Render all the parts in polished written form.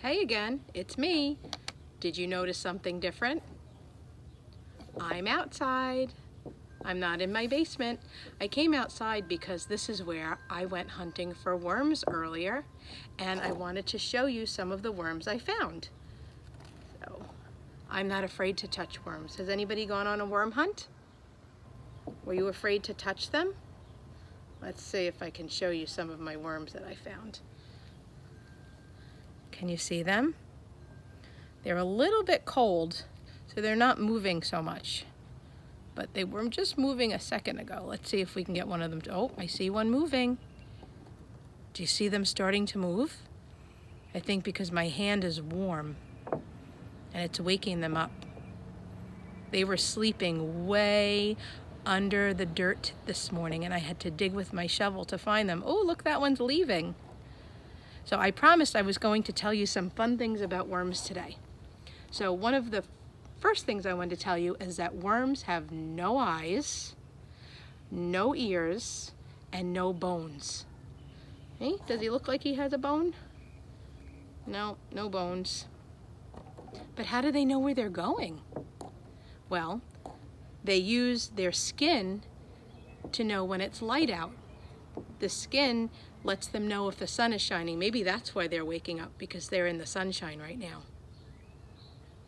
Hey again, it's me. Did you notice something different? I'm outside. I'm not in my basement. I came outside because this is where I went hunting for worms earlier, and I wanted to show you some of the worms I found. So, I'm not afraid to touch worms. Has anybody gone on a worm hunt? Were you afraid to touch them? Let's see if I can show you some of my worms that I found. Can you see them? They're a little bit cold, so they're not moving so much. But they were just moving a second ago. Let's see if we can get one of them to, oh, I see one moving. Do you see them starting to move? I think because my hand is warm and it's waking them up. They were sleeping way under the dirt this morning and I had to dig with my shovel to find them. Oh, look, that one's leaving. So I promised I was going to tell you some fun things about worms today. So one of the first things I wanted to tell you is that worms have no eyes, no ears, and no bones. Hey, does he look like he has a bone? No, no bones. But how do they know where they're going? Well, they use their skin to know when it's light out. The skin lets them know if the sun is shining. Maybe that's why they're waking up, because they're in the sunshine right now.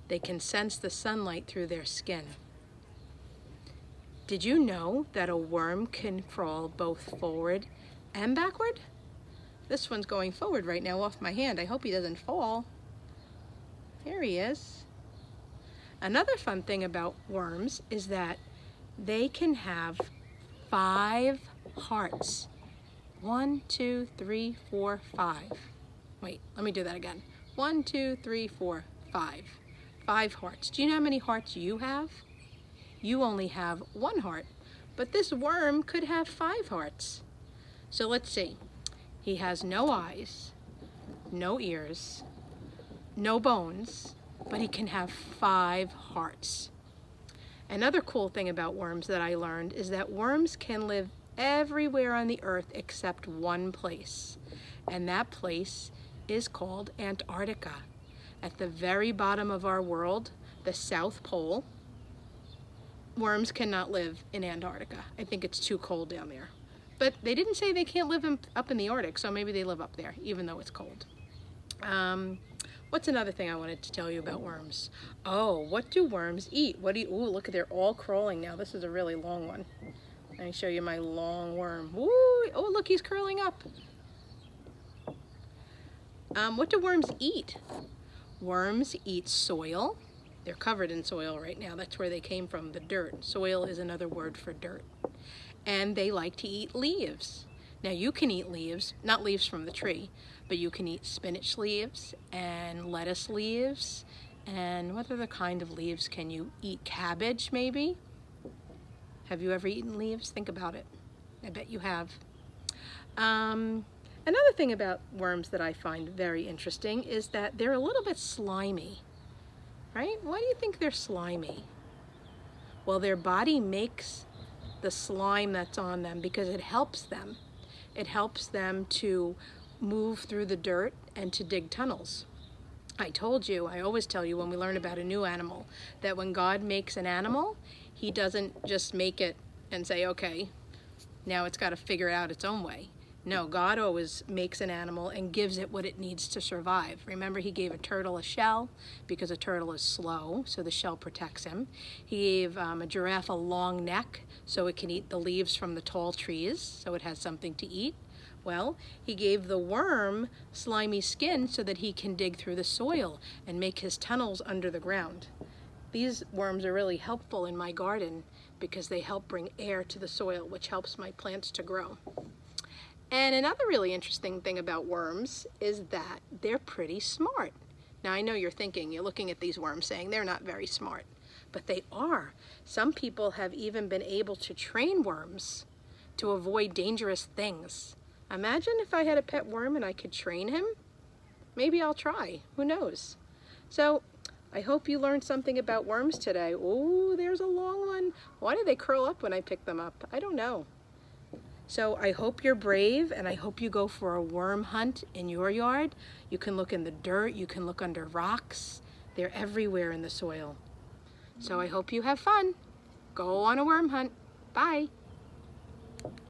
They can sense the sunlight through their skin. Did you know that a worm can crawl both forward and backward? This one's going forward right now off my hand. I hope he doesn't fall. There he is. Another fun thing about worms is that they can have 5 hearts. 1, 2, 3, 4, 5. Wait, let me do that again. 1, 2, 3, 4, 5. 5 hearts. Do you know how many hearts you have? You only have 1 heart, but this worm could have 5 hearts. So let's see. He has no eyes, no ears, no bones, but he can have 5 hearts. Another cool thing about worms that I learned is that worms can live everywhere on the earth except one place, and that place is called Antarctica. At the very bottom of our world, the South Pole, worms cannot live in Antarctica. I think it's too cold down there. But they didn't say they can't live up in the Arctic, so maybe they live up there, even though it's cold. What's another thing I wanted to tell you about worms? Oh, what do worms eat? Ooh, look, they're all crawling now. This is a really long one. Let me show you my long worm. Woo! Oh, look, he's curling up. What do worms eat? Worms eat soil. They're covered in soil right now. That's where they came from, the dirt. Soil is another word for dirt. And they like to eat leaves. Now you can eat leaves, not leaves from the tree, but you can eat spinach leaves and lettuce leaves. And what other kind of leaves can you eat? Cabbage, maybe? Have you ever eaten leaves? Think about it. I bet you have. Another thing about worms that I find very interesting is that they're a little bit slimy, right? Why do you think they're slimy? Well, their body makes the slime that's on them because it helps them. It helps them to move through the dirt and to dig tunnels. I always tell you when we learn about a new animal, that when God makes an animal, he doesn't just make it and say, okay, now it's got to figure out its own way. No, God always makes an animal and gives it what it needs to survive. Remember, he gave a turtle a shell because a turtle is slow, so the shell protects him. He gave a giraffe a long neck so it can eat the leaves from the tall trees, so it has something to eat. Well, he gave the worm slimy skin so that he can dig through the soil and make his tunnels under the ground. These worms are really helpful in my garden because they help bring air to the soil, which helps my plants to grow. And another really interesting thing about worms is that they're pretty smart. Now I know you're looking at these worms saying they're not very smart, but they are. Some people have even been able to train worms to avoid dangerous things. Imagine if I had a pet worm and I could train him. Maybe I'll try, who knows? So I hope you learned something about worms today. Oh, there's a long one. Why do they curl up when I pick them up? I don't know. So I hope you're brave, and I hope you go for a worm hunt in your yard. You can look in the dirt, you can look under rocks. They're everywhere in the soil. So I hope you have fun. Go on a worm hunt. Bye.